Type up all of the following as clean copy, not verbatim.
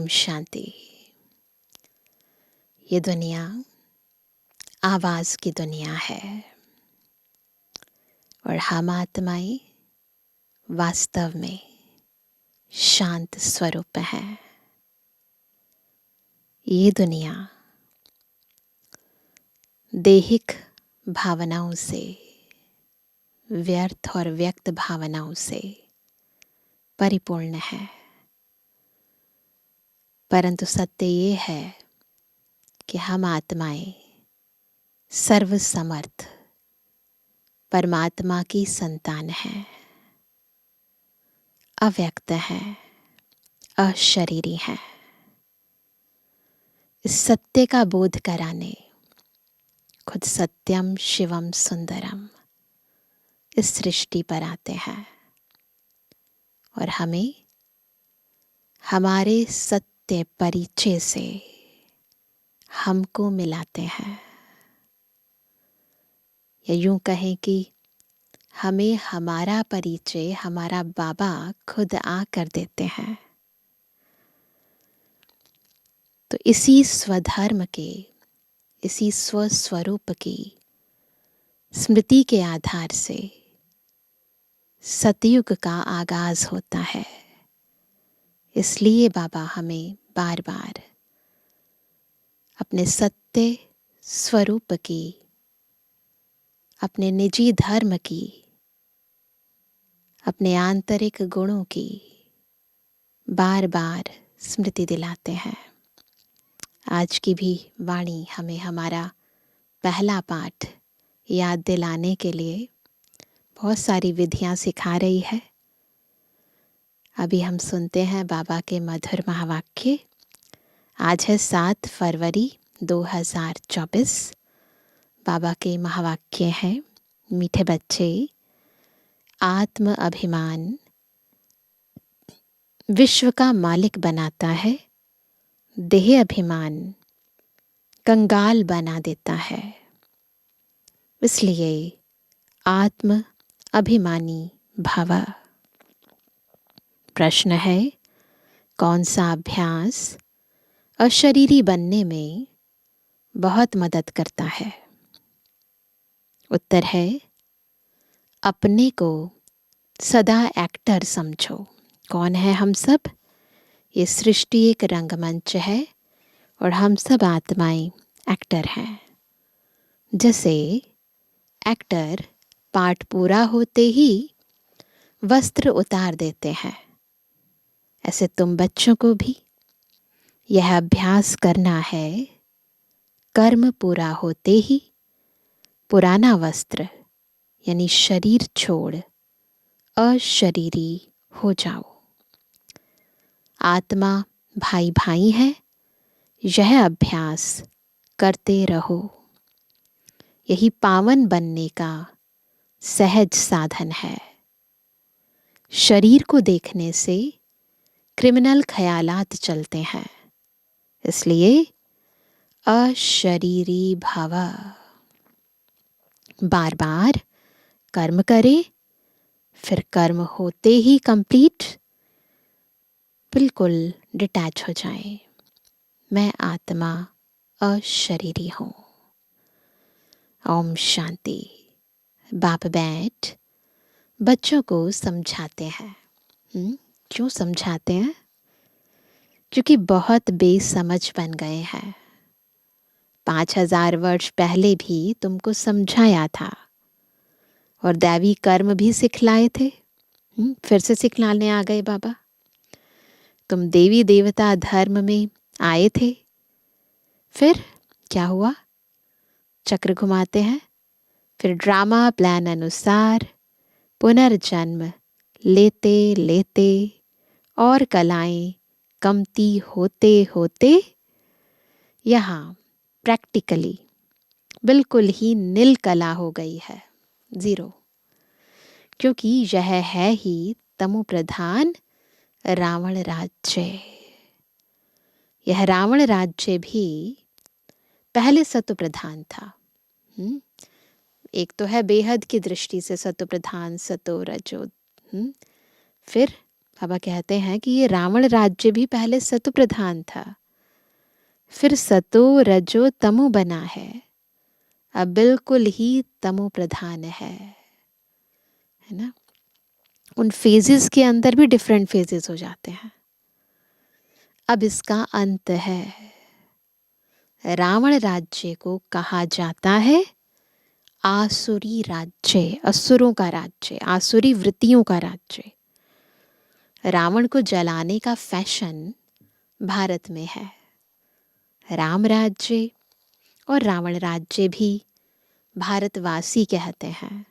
ओम शांति। ये दुनिया आवाज की दुनिया है और हम आत्माएं वास्तव में शांत स्वरूप हैं। ये दुनिया देहिक भावनाओं से, व्यर्थ और व्यक्त भावनाओं से परिपूर्ण है, परंतु सत्य ये है कि हम आत्माएं सर्वसमर्थ परमात्मा की संतान हैं, अव्यक्त हैं, अशरीरी हैं। इस सत्य का बोध कराने खुद सत्यम शिवम सुंदरम इस सृष्टि पर आते हैं और हमें हमारे सत्य परिचय से हमको मिलाते हैं, या यूं कहें कि हमें हमारा परिचय हमारा बाबा खुद आकर देते हैं। तो इसी स्वधर्म के, इसी स्वस्वरूप की स्मृति के आधार से सतयुग का आगाज होता है। इसलिए बाबा हमें बार बार अपने सत्य स्वरूप की, अपने निजी धर्म की, अपने आंतरिक गुणों की बार बार स्मृति दिलाते हैं। आज की भी वाणी हमें हमारा पहला पाठ याद दिलाने के लिए बहुत सारी विधियां सिखा रही है। अभी हम सुनते हैं बाबा के मधुर महावाक्य। आज है 7 फरवरी 2024। बाबा के महावाक्य हैं, मीठे बच्चे, आत्म अभिमान विश्व का मालिक बनाता है, देह अभिमान कंगाल बना देता है। इसलिए आत्म अभिमानी भव। प्रश्न है, कौन सा अभ्यास अशरीरी बनने में बहुत मदद करता है? उत्तर है, अपने को सदा एक्टर समझो। कौन है हम सब? ये सृष्टि एक रंगमंच है और हम सब आत्माएं एक्टर हैं। जैसे एक्टर पाठ पूरा होते ही वस्त्र उतार देते हैं, ऐसे तुम बच्चों को भी यह अभ्यास करना है। कर्म पूरा होते ही पुराना वस्त्र यानी शरीर छोड़ अशरीरी हो जाओ। आत्मा भाई भाई है, यह अभ्यास करते रहो। यही पावन बनने का सहज साधन है। शरीर को देखने से क्रिमिनल ख्यालात चलते हैं, इसलिए अशरीरी भव। बार बार कर्म करें, फिर कर्म होते ही कंप्लीट बिल्कुल डिटैच हो जाएं। मैं आत्मा अशरीरी हूं। ओम शांति। बाप बैठ बच्चों को समझाते हैं। क्यों समझाते हैं? क्योंकि बहुत बेसमझ बन गए हैं। 5000 वर्ष पहले भी तुमको समझाया था और दैवी कर्म भी सिखलाए थे। फिर से सिखलाने आ गए बाबा। तुम देवी देवता धर्म में आए थे, फिर क्या हुआ? चक्र घुमाते हैं, फिर ड्रामा प्लान अनुसार पुनर्जन्म लेते लेते और कलाएं कमती होते होते यहाँ प्रैक्टिकली बिल्कुल ही नील कला हो गई है, 0। क्योंकि यह है ही तमो प्रधान रावण राज्य। यह रावण राज्य भी पहले सत्व प्रधान था। एक तो है बेहद की दृष्टि से सत्व प्रधान, सतो रजो, फिर बाबा कहते हैं कि ये रावण राज्य भी पहले सतो प्रधान था, फिर सतो रजो तमो बना है, अब बिल्कुल ही तमो प्रधान है ना। उन फेजेस के अंदर भी डिफरेंट फेजेस हो जाते हैं। अब इसका अंत है। रावण राज्य को कहा जाता है आसुरी राज्य, असुरों का राज्य, आसुरी वृत्तियों का राज्य। रावण को जलाने का फैशन भारत में है। राम राज्य और रावण राज्य भी भारतवासी कहते हैं।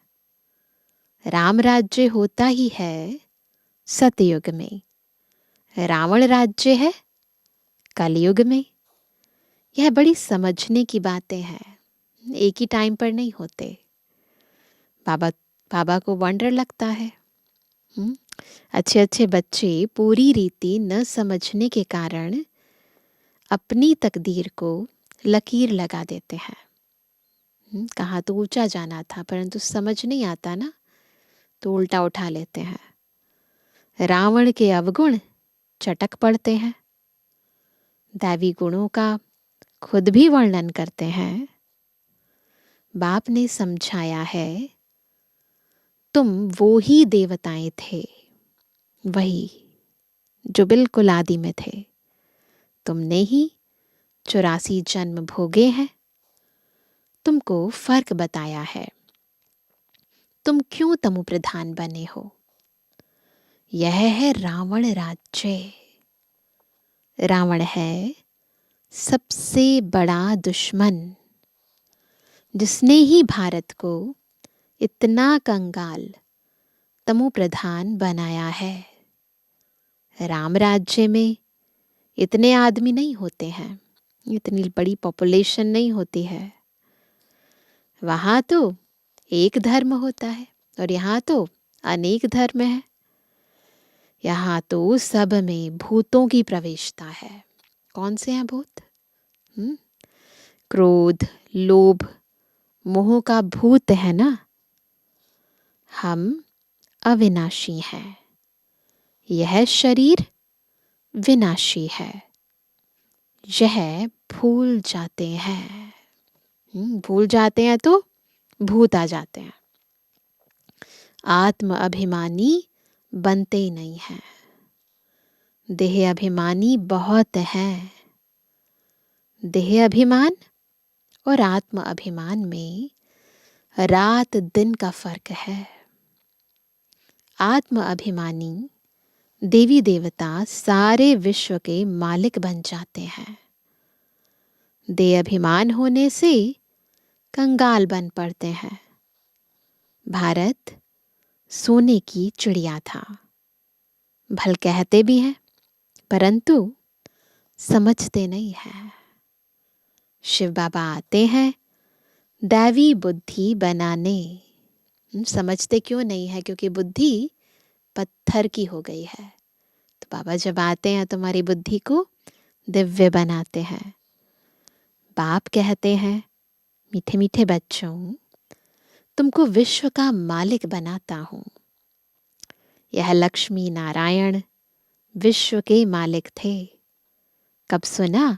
राम राज्य होता ही है सतयुग में, रावण राज्य है कलयुग में। यह बड़ी समझने की बातें हैं, एक ही टाइम पर नहीं होते। बाबा बाबा को वंडर लगता है। अच्छे अच्छे बच्चे पूरी रीति न समझने के कारण अपनी तकदीर को लकीर लगा देते हैं। कहाँ तो ऊंचा जाना था, परंतु समझ नहीं आता ना, तो उल्टा उठा लेते हैं। रावण के अवगुण चटक पड़ते हैं, दैवी गुणों का खुद भी वर्णन करते हैं। बाप ने समझाया है, तुम वो ही देवताएं थे, वही जो बिल्कुल आदि में थे। तुमने ही 84 जन्म भोगे हैं। तुमको फर्क बताया है, तुम क्यों तमो प्रधान बने हो। यह है रावण राज्य। रावण है सबसे बड़ा दुश्मन, जिसने ही भारत को इतना कंगाल तमो प्रधान बनाया है। राम राज्य में इतने आदमी नहीं होते हैं, इतनी बड़ी पॉपुलेशन नहीं होती है। वहां तो एक धर्म होता है और यहाँ तो अनेक धर्म है। यहाँ तो सब में भूतों की प्रवेशता है। कौन से हैं भूत? क्रोध, लोभ, मोह का भूत है ना। हम अविनाशी हैं, यह शरीर विनाशी है। यह भूल जाते हैं, भूल जाते हैं तो भूत आ जाते हैं। आत्म अभिमानी बनते ही नहीं हैं। देह अभिमानी बहुत हैं। देह अभिमान और आत्म अभिमान में रात दिन का फर्क है। आत्म अभिमानी देवी देवता सारे विश्व के मालिक बन जाते हैं। देह अभिमान होने से कंगाल बन पड़ते हैं। भारत सोने की चिड़िया था, भल कहते भी हैं, परंतु समझते नहीं हैं। शिव बाबा आते हैं दैवी बुद्धि बनाने। समझते क्यों नहीं है? क्योंकि बुद्धि पत्थर की हो गई है। तो बाबा जब आते हैं तुम्हारी बुद्धि को दिव्य बनाते हैं। बाप कहते हैं, मीठे मीठे बच्चों, तुमको विश्व का मालिक बनाता हूं। यह लक्ष्मी नारायण विश्व के मालिक थे। कब सुना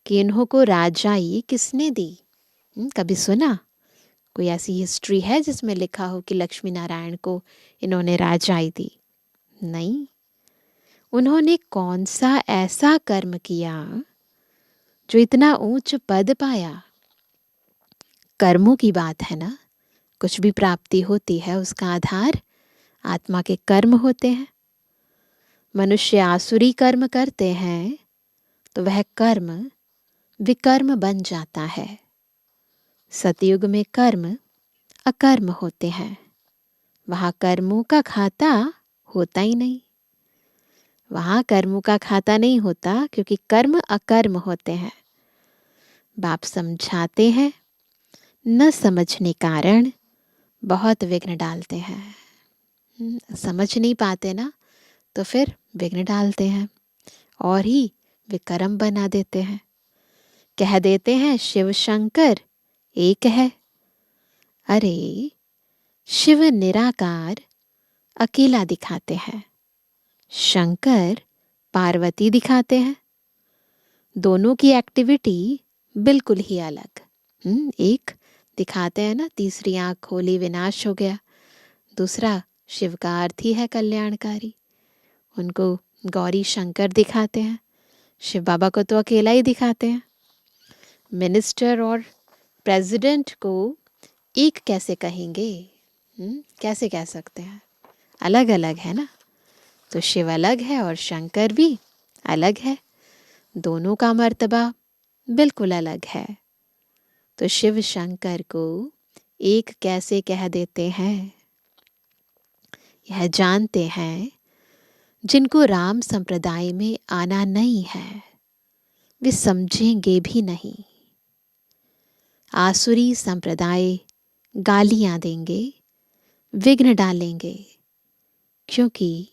कि इन्हों को राजाई किसने दी? कभी सुना? कोई ऐसी हिस्ट्री है जिसमें लिखा हो कि लक्ष्मी नारायण को इन्होंने राजाई दी? नहीं। उन्होंने कौन सा ऐसा कर्म किया जो इतना ऊंच पद पाया? कर्मों की बात है ना। कुछ भी प्राप्ति होती है उसका आधार आत्मा के कर्म होते हैं। मनुष्य आसुरी कर्म करते हैं तो वह कर्म विकर्म बन जाता है। सतयुग में कर्म अकर्म होते हैं, वहां कर्मों का खाता होता ही नहीं। वहां कर्मों का खाता नहीं होता क्योंकि कर्म अकर्म होते हैं। बाप समझाते हैं, न समझने कारण बहुत विघ्न डालते हैं। समझ नहीं पाते ना, तो फिर विघ्न डालते हैं और ही विकर्म बना देते हैं। कह देते हैं शिव शंकर एक है। अरे शिव निराकार अकेला दिखाते हैं, शंकर पार्वती दिखाते हैं। दोनों की एक्टिविटी बिल्कुल ही अलग। एक दिखाते हैं ना, तीसरी आंख खोली विनाश हो गया। दूसरा शिव का अर्थ ही है कल्याणकारी। उनको गौरी शंकर दिखाते हैं। शिव बाबा को तो अकेला ही दिखाते हैं। मिनिस्टर और प्रेसिडेंट को एक कैसे कहेंगे? कैसे कह सकते हैं? अलग अलग है ना। तो शिव अलग है और शंकर भी अलग है। दोनों का मर्तबा बिल्कुल अलग है। तो शिव शंकर को एक कैसे कह देते हैं? यह जानते हैं जिनको राम संप्रदाय में आना नहीं है, वे समझेंगे भी नहीं। आसुरी संप्रदाय गालियां देंगे, विघ्न डालेंगे, क्योंकि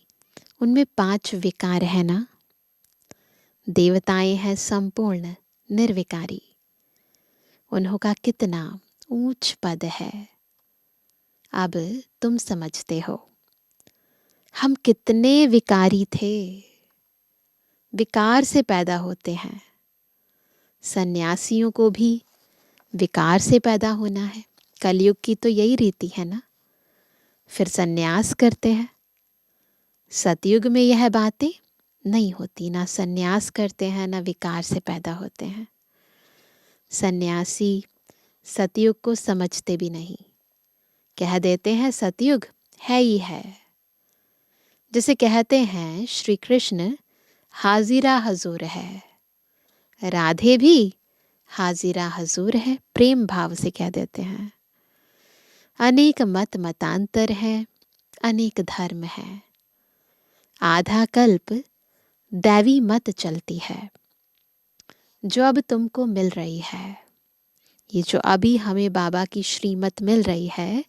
उनमें 5 विकार है ना। देवताएं हैं संपूर्ण निर्विकारी। उन्हों का कितना ऊंच पद है। अब तुम समझते हो हम कितने विकारी थे। विकार से पैदा होते हैं। सन्यासियों को भी विकार से पैदा होना है। कलयुग की तो यही रीति है ना। फिर सन्यास करते हैं। सतयुग में यह बातें नहीं होती, ना सन्यास करते हैं ना विकार से पैदा होते हैं। सन्यासी सतयुग को समझते भी नहीं, कह देते हैं सतयुग है ही है। जिसे कहते हैं श्री कृष्ण हाजिरा हजूर है, राधे भी हाजिरा हजूर है, प्रेम भाव से कह देते हैं। अनेक मत मतांतर है, अनेक धर्म है। आधा कल्प दैवी मत चलती है जो अब तुमको मिल रही है। ये जो अभी हमें बाबा की श्रीमत मिल रही है,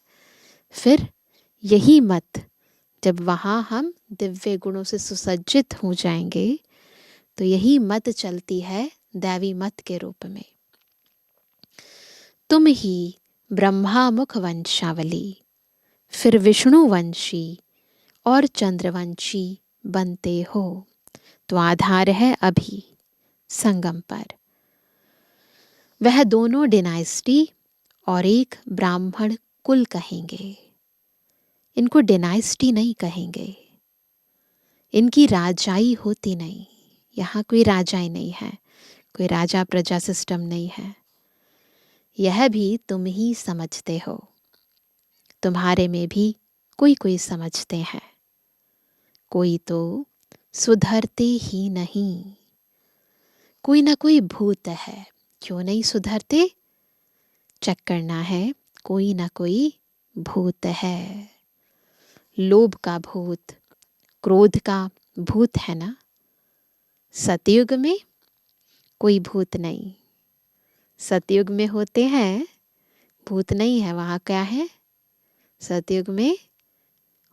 फिर यही मत जब वहाँ हम दिव्य गुणों से सुसज्जित हो जाएंगे तो यही मत चलती है दैवी मत के रूप में। तुम ही ब्रह्मा मुख वंशावली, फिर विष्णु वंशी और चंद्रवंशी बनते हो। तो आधार है अभी संगम पर। वह दोनों डिनाइस्टी और एक ब्राह्मण कुल कहेंगे। इनको डिनाइस्टी नहीं कहेंगे। इनकी राजाई होती नहीं। यहाँ कोई राजाई नहीं है, कोई राजा प्रजा सिस्टम नहीं है। यह भी तुम ही समझते हो। तुम्हारे में भी कोई कोई समझते हैं। कोई तो सुधरते ही नहीं। कोई ना कोई भूत है, क्यों नहीं सुधरते? चेक करना है। कोई ना कोई भूत है। लोभ का भूत, क्रोध का भूत है ना। सतयुग में कोई भूत नहीं। सतयुग में होते हैं, भूत नहीं है। वहाँ क्या है? सतयुग में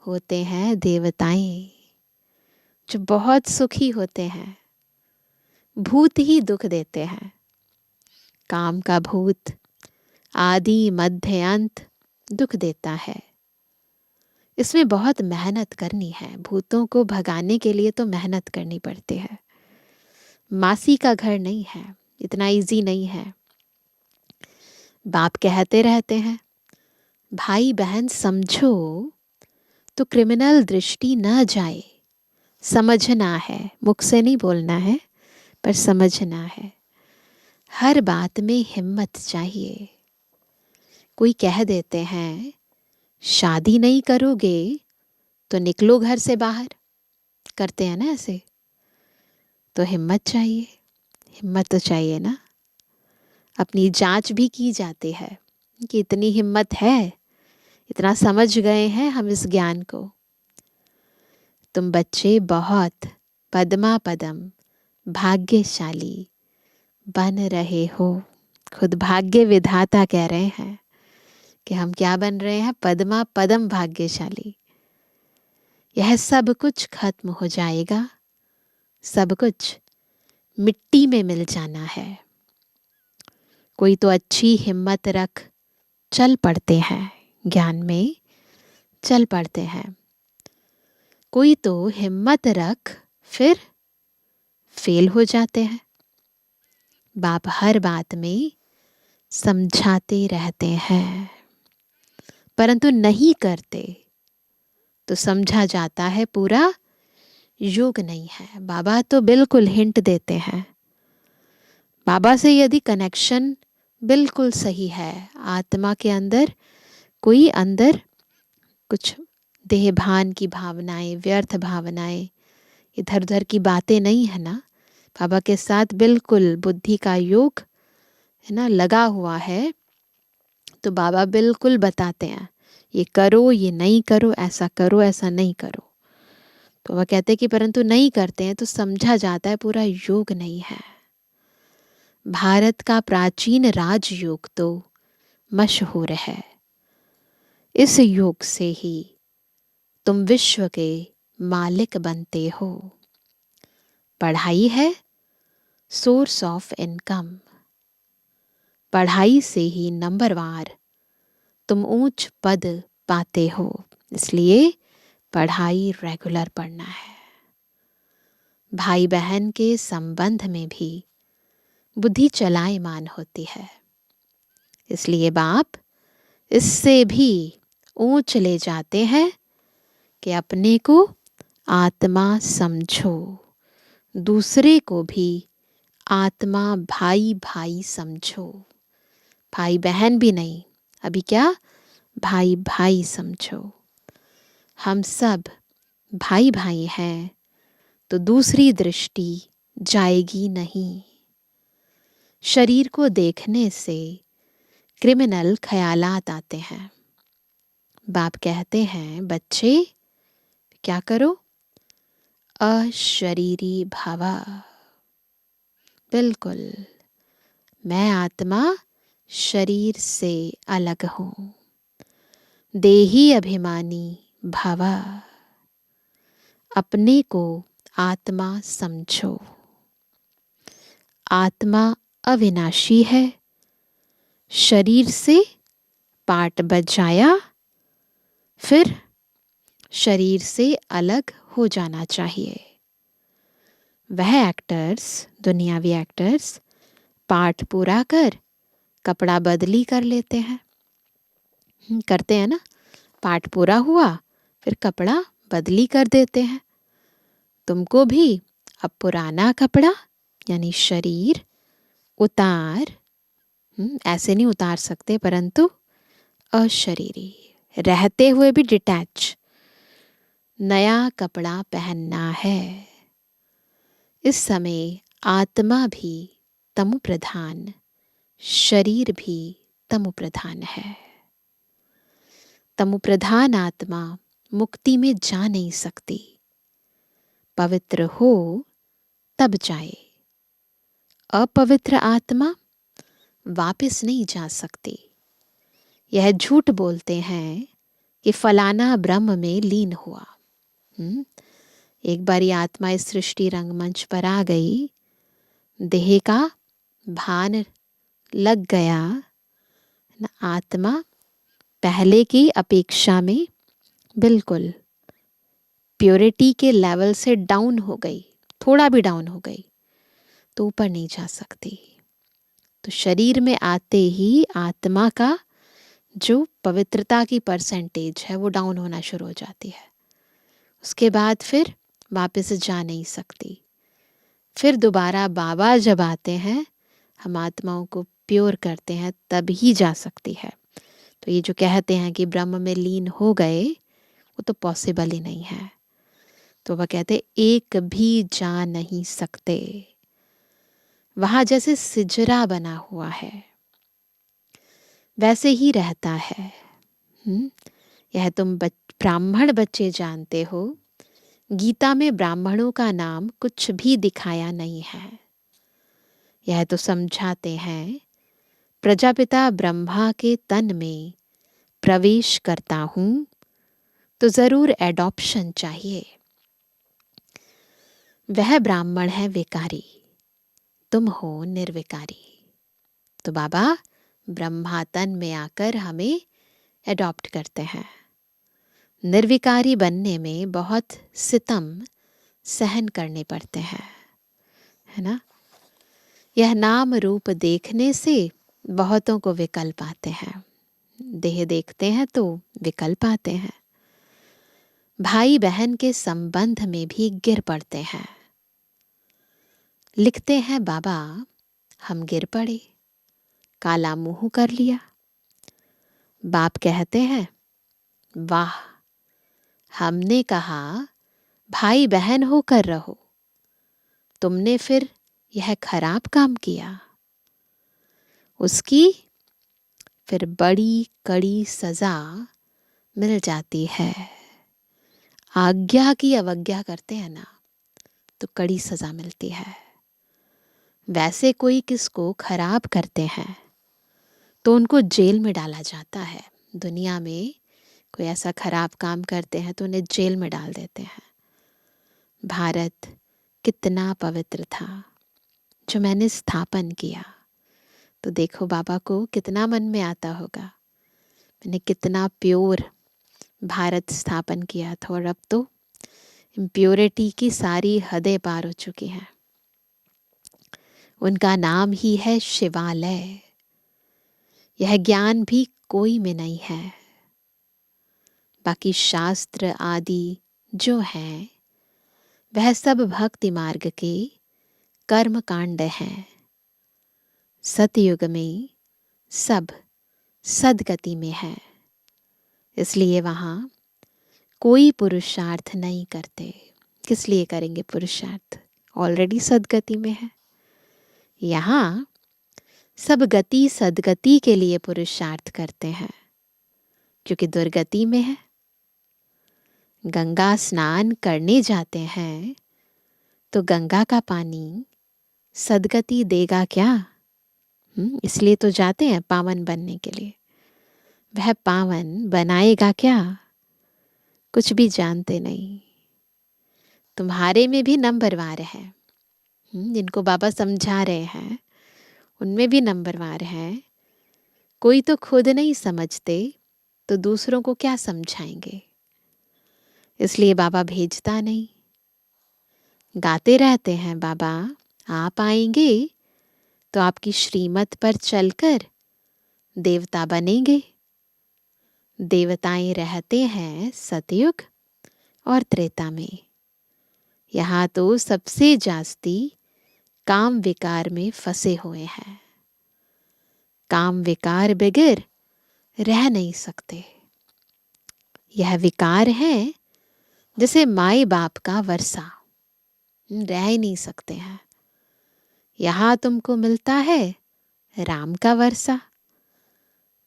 होते हैं देवताएं जो बहुत सुखी होते हैं। भूत ही दुख देते हैं। काम का भूत आदि मध्य अंत दुख देता है। इसमें बहुत मेहनत करनी है। भूतों को भगाने के लिए तो मेहनत करनी पड़ती है। मासी का घर नहीं है, इतना इजी नहीं है। बाप कहते रहते हैं भाई बहन समझो तो क्रिमिनल दृष्टि न जाए। समझना है, मुख से नहीं बोलना है, पर समझना है। हर बात में हिम्मत चाहिए। कोई कह देते हैं शादी नहीं करोगे तो निकलो घर से बाहर, करते हैं ना ऐसे। तो हिम्मत चाहिए। हिम्मत तो चाहिए ना। अपनी जांच भी की जाती है कि इतनी हिम्मत है, इतना समझ गए हैं हम इस ज्ञान को। तुम बच्चे बहुत पद्मा पदम भाग्यशाली बन रहे हो। खुद भाग्य विधाता कह रहे हैं कि हम क्या बन रहे हैं? पद्मा पदम भाग्यशाली। यह सब कुछ खत्म हो जाएगा। सब कुछ मिट्टी में मिल जाना है। कोई तो अच्छी हिम्मत रख चल पड़ते हैं, ज्ञान में चल पड़ते हैं। कोई तो हिम्मत रख फिर फेल हो जाते हैं। बाप हर बात में समझाते रहते हैं, परंतु नहीं करते तो समझा जाता है पूरा योग नहीं है। बाबा तो बिल्कुल हिंट देते हैं। बाबा से यदि कनेक्शन बिल्कुल सही है, आत्मा के अंदर कोई अंदर कुछ देह भान की भावनाएं, व्यर्थ भावनाएं, इधर उधर की बातें नहीं है ना, बाबा के साथ बिल्कुल बुद्धि का योग है ना लगा हुआ है, तो बाबा बिल्कुल बताते हैं ये करो, ये नहीं करो, ऐसा नहीं करो। तो वह कहते हैं कि परंतु नहीं करते हैं तो समझा जाता है पूरा योग नहीं है। भारत का प्राचीन राजयोग तो मशहूर है। इस योग से ही तुम विश्व के मालिक बनते हो। पढ़ाई है सोर्स ऑफ इनकम। पढ़ाई से ही नंबरवार तुम ऊंच पद पाते हो, इसलिए पढ़ाई रेगुलर पढ़ना है। भाई बहन के संबंध में भी बुद्धि चलायमान होती है, इसलिए बाप इससे भी ऊंच ले जाते हैं कि अपने को आत्मा समझो, दूसरे को भी आत्मा भाई भाई समझो। भाई बहन भी नहीं, अभी क्या भाई भाई समझो। हम सब भाई भाई हैं तो दूसरी दृष्टि जाएगी नहीं। शरीर को देखने से क्रिमिनल ख्यालात आते हैं। बाप कहते हैं बच्चे क्या करो, अशरीरी भावा। बिल्कुल मैं आत्मा शरीर से अलग हूं। देही अभिमानी भावा। अपने को आत्मा समझो। आत्मा अविनाशी है। शरीर से पार्ट बच जाया, फिर शरीर से अलग हो जाना चाहिए। वह एक्टर्स, दुनियावी एक्टर्स, पार्ट पूरा कर कपड़ा बदली कर लेते हैं। करते हैं ना, पार्ट पूरा हुआ फिर कपड़ा बदली कर देते हैं। तुमको भी अब पुराना कपड़ा यानी शरीर उतार, ऐसे नहीं उतार सकते, परंतु अशरीरी रहते हुए भी डिटैच नया कपड़ा पहनना है। इस समय आत्मा भी तमु प्रधान, शरीर भी तमु प्रधान है। तमु प्रधान आत्मा मुक्ति में जा नहीं सकती। पवित्र हो तब जाए। अपवित्र आत्मा वापस नहीं जा सकती। यह झूठ बोलते हैं कि फलाना ब्रह्म में लीन हुआ। एक बारी आत्मा इस सृष्टि रंगमंच पर आ गई, देह का भान लग गया, आत्मा पहले की अपेक्षा में बिल्कुल प्योरिटी के लेवल से डाउन हो गई, थोड़ा भी डाउन हो गई, तो ऊपर नहीं जा सकती। तो शरीर में आते ही आत्मा का जो पवित्रता की परसेंटेज है वो डाउन होना शुरू हो जाती है। उसके बाद फिर वापस जा नहीं सकती। फिर दोबारा बाबा जब आते हैं, हम आत्माओं को प्योर करते हैं, तब ही जा सकती है। तो ये जो कहते हैं कि ब्रह्म में लीन हो गए, वो तो पॉसिबल ही नहीं है। तो वह कहते एक भी जा नहीं सकते। वहां जैसे सिजरा बना हुआ है वैसे ही रहता है। यह तुम ब्राह्मण बच्चे जानते हो, गीता में ब्राह्मणों का नाम कुछ भी दिखाया नहीं है। यह तो समझाते हैं प्रजापिता ब्रह्मा के तन में प्रवेश करता हूं तो जरूर एडॉप्शन चाहिए। वह ब्राह्मण है विकारी, तुम हो निर्विकारी। तो बाबा ब्रह्मा तन में आकर हमें एडॉप्ट करते हैं। निर्विकारी बनने में बहुत सितम सहन करने पड़ते हैं, है ना। यह नाम रूप देखने से बहुतों को विकल्प आते हैं। देह देखते हैं तो विकल्प आते हैं। भाई बहन के संबंध में भी गिर पड़ते हैं। लिखते हैं बाबा, हम गिर पड़े, काला मुंह कर लिया। बाप कहते हैं, वाह, हमने कहा भाई बहन होकर रहो, तुमने फिर यह खराब काम किया। उसकी फिर बड़ी कड़ी सजा मिल जाती है। आज्ञा की अवज्ञा करते हैं ना, तो कड़ी सजा मिलती है। वैसे कोई किसको खराब करते हैं तो उनको जेल में डाला जाता है। दुनिया में कोई ऐसा खराब काम करते हैं तो उन्हें जेल में डाल देते हैं। भारत कितना पवित्र था जो मैंने स्थापन किया, तो देखो बाबा को कितना मन में आता होगा, मैंने कितना प्योर भारत स्थापन किया था, और अब तो इम्प्योरिटी की सारी हदें पार हो चुकी हैं। उनका नाम ही है शिवालय। यह ज्ञान भी कोई में नहीं है। बाकी शास्त्र आदि जो हैं वह सब भक्ति मार्ग के कर्म कांड हैं। सतयुग में सब सदगति में है, इसलिए वहां कोई पुरुषार्थ नहीं करते। किस लिए करेंगे पुरुषार्थ, ऑलरेडी सदगति में है। यहाँ सब गति सदगति के लिए पुरुषार्थ करते हैं, क्योंकि दुर्गति में है। गंगा स्नान करने जाते हैं तो गंगा का पानी सदगति देगा क्या? इसलिए तो जाते हैं पावन बनने के लिए। वह पावन बनाएगा क्या? कुछ भी जानते नहीं। तुम्हारे में भी नंबरवार है, जिनको बाबा समझा रहे हैं उनमें भी नंबरवार है। कोई तो खुद नहीं समझते तो दूसरों को क्या समझाएंगे, इसलिए बाबा भेजता नहीं। गाते रहते हैं बाबा, आप आएंगे तो आपकी श्रीमत पर चलकर देवता बनेंगे। देवताएं रहते हैं सतयुग और त्रेता में। यहाँ तो सबसे जास्ती काम विकार में फंसे हुए हैं। काम विकार बगैर रह नहीं सकते। यह विकार है जैसे माए बाप का वर्षा, रह ही नहीं सकते हैं। यहाँ तुमको मिलता है राम का वर्षा,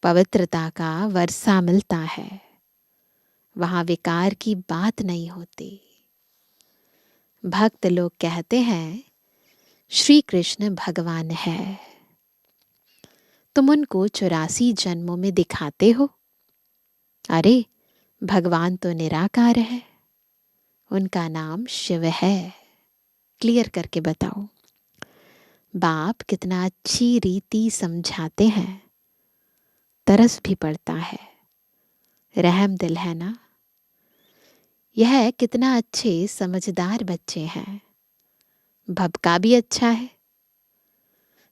पवित्रता का वर्षा मिलता है। वहां विकार की बात नहीं होती। भक्त लोग कहते हैं श्री कृष्ण भगवान है, तुम उनको 84 जन्मों में दिखाते हो। अरे भगवान तो निराकार है, उनका नाम शिव है। क्लियर करके बताओ। बाप कितना अच्छी रीति समझाते हैं, तरस भी पड़ता है। रहम दिल है ना। यह कितना अच्छे समझदार बच्चे हैं। भबका भी अच्छा है।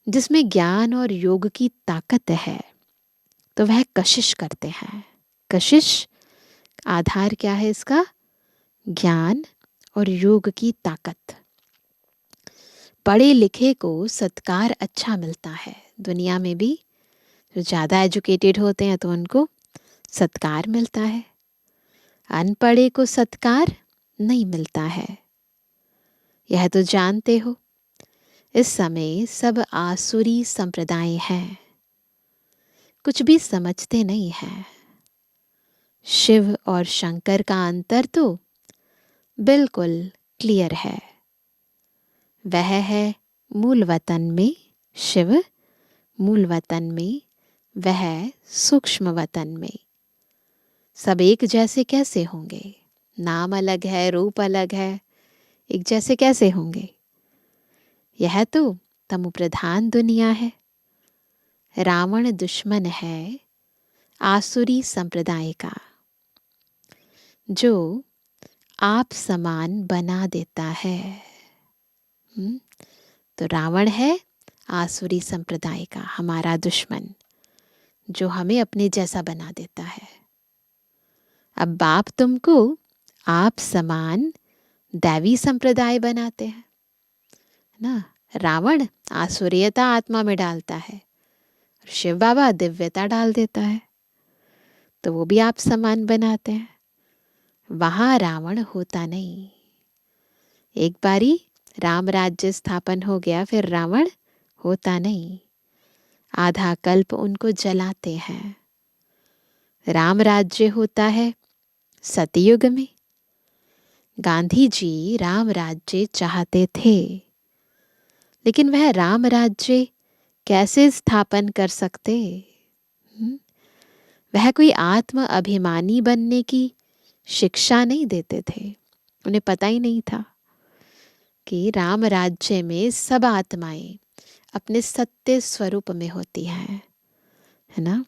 जिसमें ज्ञान और योग की ताकत है तो वह कशिश करते हैं। कशिश आधार क्या है इसका? ज्ञान और योग की ताकत। पढ़े लिखे को सत्कार अच्छा मिलता है। दुनिया में भी जो ज़्यादा एजुकेटेड होते हैं तो उनको सत्कार मिलता है। अनपढ़े को सत्कार नहीं मिलता है। यह तो जानते हो इस समय सब आसुरी संप्रदाय हैं, कुछ भी समझते नहीं हैं। शिव और शंकर का अंतर तो बिल्कुल क्लियर है। वह है मूल वतन में शिव, मूल वतन में वह सूक्ष्म वतन में। सब एक जैसे कैसे होंगे? नाम अलग है, रूप अलग है, एक जैसे कैसे होंगे? यह तो तमो प्रधान दुनिया है। रावण दुश्मन है आसुरी संप्रदाय का। जो आप समान बना देता है। तो रावण है आसुरी संप्रदाय का हमारा दुश्मन, जो हमें अपने जैसा बना देता है। अब बाप तुमको आप समान दैवी संप्रदाय बनाते हैं ना। रावण आसुरीयता आत्मा में डालता है, शिव बाबा दिव्यता डाल देता है, तो वो भी आप समान बनाते हैं। वहां रावण होता नहीं। एक बारी राम राज्य स्थापन हो गया, फिर रावण होता नहीं। आधा कल्प उनको जलाते हैं। राम राज्य होता है सतयुग में। गांधी जी राम राज्य चाहते थे, लेकिन वह राम राज्य कैसे स्थापन कर सकते? वह कोई आत्म अभिमानी बनने की शिक्षा नहीं देते थे। उन्हें पता ही नहीं था कि राम राज्य में सब आत्माएं अपने सत्य स्वरूप में होती हैं, है ना।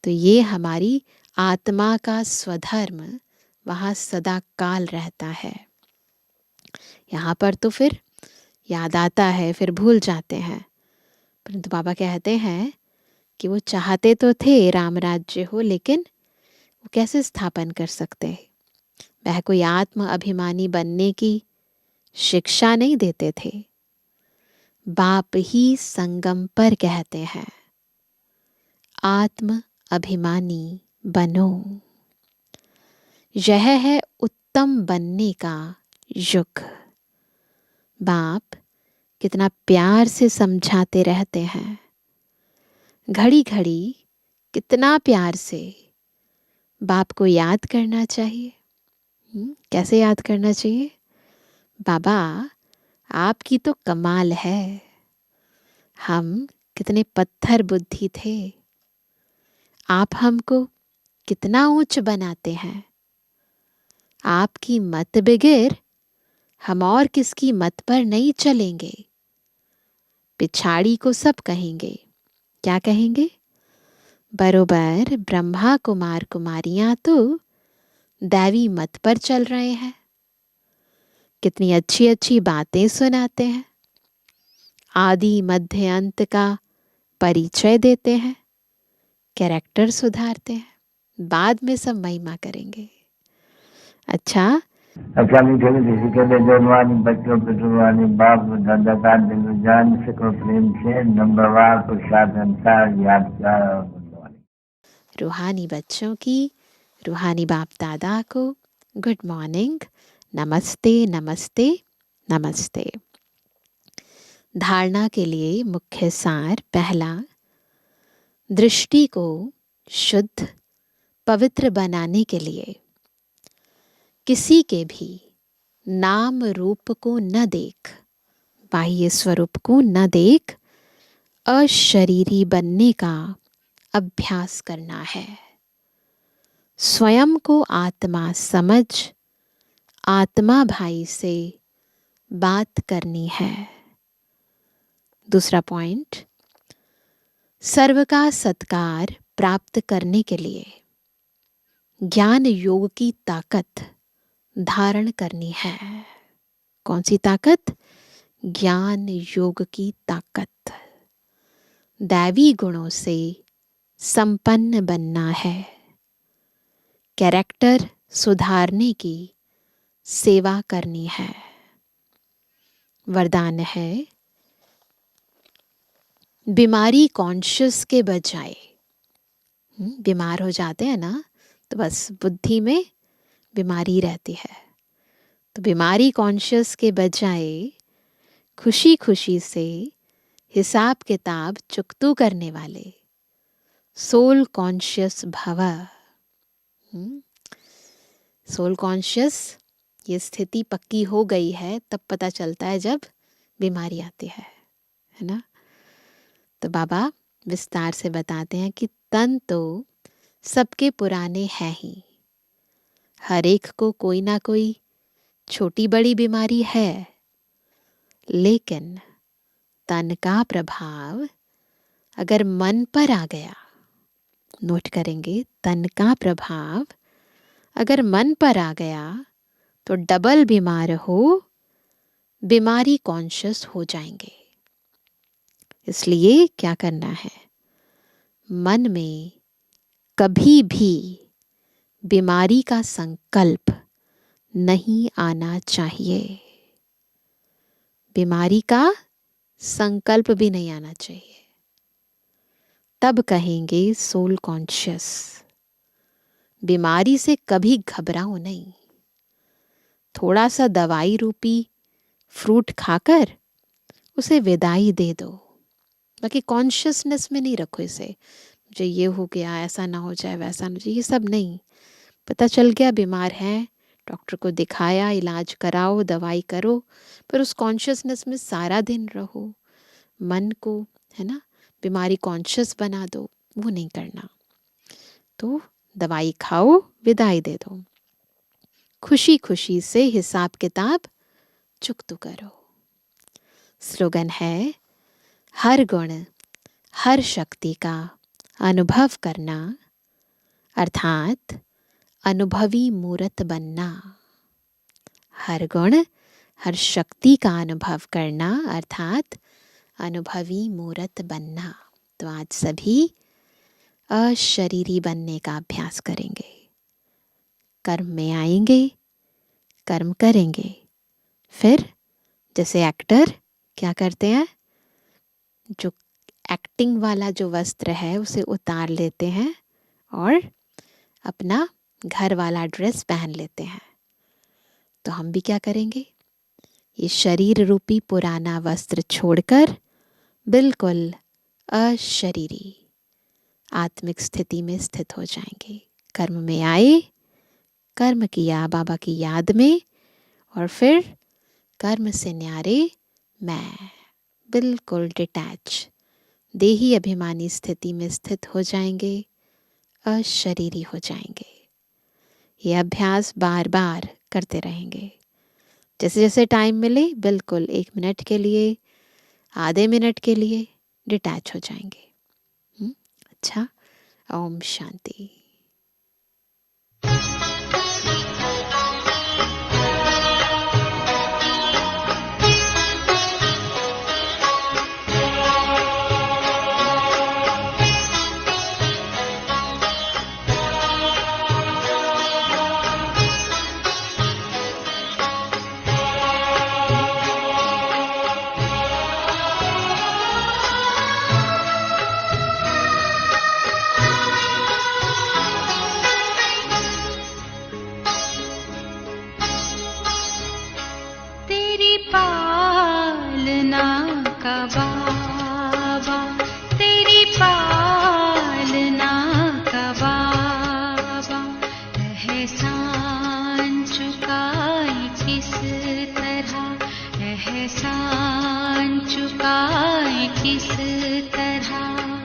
तो ये हमारी आत्मा का स्वधर्म वहाँ सदा काल रहता है। यहाँ पर तो फिर याद आता है, फिर भूल जाते हैं। परंतु बाबा कहते हैं कि वो चाहते तो थे राम राज्य हो, लेकिन वो कैसे स्थापन कर सकते? वह कोई आत्म अभिमानी बनने की शिक्षा नहीं देते थे। बाप ही संगम पर कहते हैं, आत्म अभिमानी बनो। यह है उत्तम बनने का युग। बाप कितना प्यार से समझाते रहते हैं, घड़ी घड़ी कितना प्यार से। बाप को याद करना चाहिए। कैसे याद करना चाहिए? बाबा आपकी तो कमाल है, हम कितने पत्थर बुद्धि थे, आप हमको कितना ऊंच बनाते हैं। आपकी मत बिगिर, हम और किसकी मत पर नहीं चलेंगे। पिछाड़ी को सब कहेंगे। क्या कहेंगे? बरोबर ब्रह्मा कुमार कुमारियां तो दैवी मत पर चल रहे हैं। कितनी अच्छी अच्छी बातें सुनाते हैं, आदि मध्य अंत का परिचय देते हैं, कैरेक्टर सुधारते हैं, बाद में सब महिमा करेंगे। अच्छा मीठे मीठे सिकंदर जवानी बच्चों पे जुबानी बाप दादा का दिल जान सको प्रेम से नंबरवार प्रसाद अंसार यादगार और गुणवानी। रूहानी बच्चों की, रूहानी बाप दादा को गुड मॉर्निंग, नमस्ते नमस्ते नमस्ते। धारणा के लिए मुख्य सार पहला, दृष्टि को शुद्ध पवित्र बनाने के लिए किसी के भी नाम रूप को न देख, बाह्य स्वरूप को न देख, अशरीरी बनने का अभ्यास करना है। स्वयं को आत्मा समझ आत्मा भाई से बात करनी है। दूसरा पॉइंट, सर्व का सत्कार प्राप्त करने के लिए ज्ञान योग की ताकत धारण करनी है। कौन सी ताकत? ज्ञान योग की ताकत। दैवी गुणों से संपन्न बनना है। कैरेक्टर सुधारने की सेवा करनी है। वरदान है, बीमारी कॉन्शियस के बजाय, बीमार हो जाते हैं ना तो बस बुद्धि में बीमारी रहती है, तो बीमारी कॉन्शियस के बजाय खुशी खुशी से हिसाब किताब चुकतू करने वाले सोल कॉन्शियस भव। सोल कॉन्शियस ये स्थिति पक्की हो गई है तब पता चलता है जब बीमारी आती है ना। तो बाबा विस्तार से बताते हैं कि तन तो सबके पुराने हैं ही, हर एक को कोई ना कोई छोटी बड़ी बीमारी है, लेकिन तन का प्रभाव अगर मन पर आ गया, नोट करेंगे, तन का प्रभाव अगर मन पर आ गया तो डबल बीमार हो, बीमारी कॉन्शियस हो जाएंगे। इसलिए क्या करना है, मन में कभी भी बीमारी का संकल्प नहीं आना चाहिए। बीमारी का संकल्प भी नहीं आना चाहिए। तब कहेंगे सोल कॉन्शियस। बीमारी से कभी घबराओ नहीं। थोड़ा सा दवाई रूपी फ्रूट खाकर उसे विदाई दे दो, बाकी कॉन्शियसनेस में नहीं रखो इसे, मुझे ये हो गया, ऐसा ना हो जाए, वैसा ना हो जाए, ये सब नहीं। पता चल गया बीमार है, डॉक्टर को दिखाया, इलाज कराओ, दवाई करो, पर उस कॉन्शियसनेस में सारा दिन रहो, मन को, है ना, बीमारी कॉन्शियस बना दो, वो नहीं करना। तो दवाई खाओ, विदाई दे दो, खुशी खुशी से हिसाब किताब चुकता करो। स्लोगन है, हर गुण हर शक्ति का अनुभव करना, अर्थात अनुभवी मूर्त बनना। हर गुण हर शक्ति का अनुभव करना, अर्थात अनुभवी मूर्त बनना। तो आज सभी अशरीरी बनने का अभ्यास करेंगे। कर्म में आएंगे, कर्म करेंगे, फिर जैसे एक्टर क्या करते हैं, जो एक्टिंग वाला जो वस्त्र है उसे उतार लेते हैं और अपना घर वाला ड्रेस पहन लेते हैं। तो हम भी क्या करेंगे, ये शरीर रूपी पुराना वस्त्र छोड़कर बिल्कुल अशरीरी आत्मिक स्थिति में स्थित हो जाएंगे। कर्म में आए, कर्म किया बाबा की याद में, और फिर कर्म से न्यारे मैं, बिल्कुल डिटैच देही अभिमानी स्थिति में स्थित हो जाएंगे, अशरीरी हो जाएंगे। ये अभ्यास बार बार करते रहेंगे। जैसे जैसे टाइम मिले, बिल्कुल 1 मिनट के लिए, आधे मिनट के लिए डिटैच हो जाएंगे। अच्छा, ओम शांति।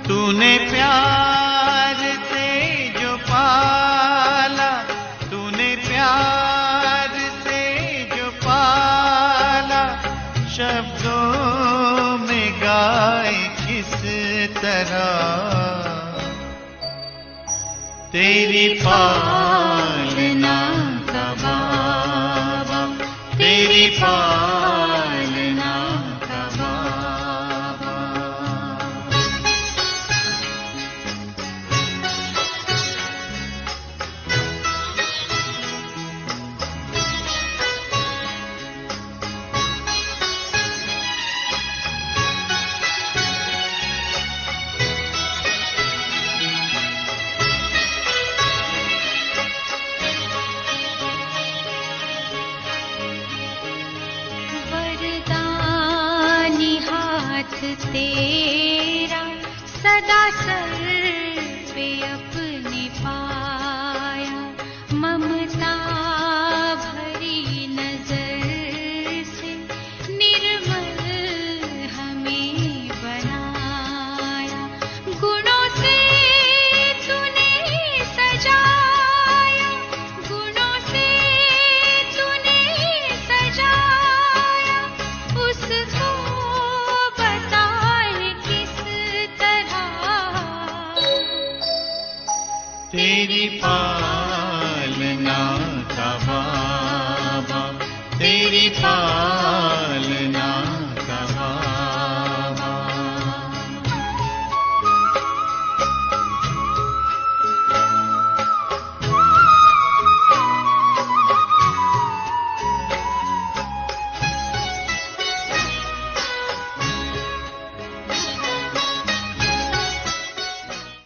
तूने प्यार से जो पाला, तूने प्यार से जो पाला, शब्दों में गाए किस तरह। तेरी पालना का बाबा, तेरी पालना का बाबा। तेरा सदा सर पे अपने पाया, ममता भरी नजर से निर्मल हमें बनाया। गुणों से तूने सजाया, गुणों से तूने सजाया, उसको तेरी पालना ना था बाबा तेरी पास